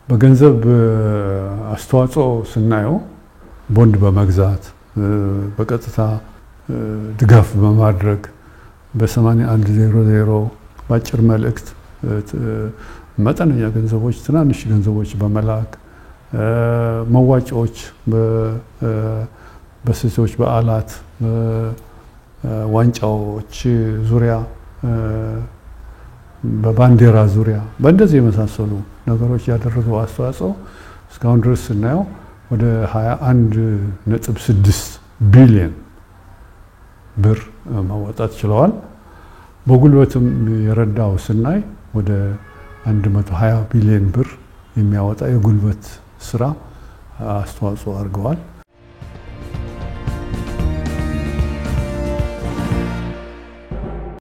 በገንዘብ አስተዋጽኦ ስናየው ቦንድ በመግዛት በቀጥታ ድጋፍ በማድረግ በ8100 ባጭር መልእክት መጠነኛ ገንዘቦች ትናንሽ ገንዘቦች በመላክ መዋጮዎች በሴቶች በዓላት ዋንጫዎች ዙሪያ በባንዲራ ዙሪያ በእንደዚህ የመሳሰሉ ነገሮች ያደረገው አስተዋጽኦ እስካሁን ድረስ ስናየው ወደ 21.6 ቢሊዮን ብር ማዋጣት ችለዋል። በጉልበትም የረዳው ስናይ ወደ 120 ቢሊዮን ብር የሚያወጣ የጉልበት ስራ አስተዋጽኦ አድርገዋል።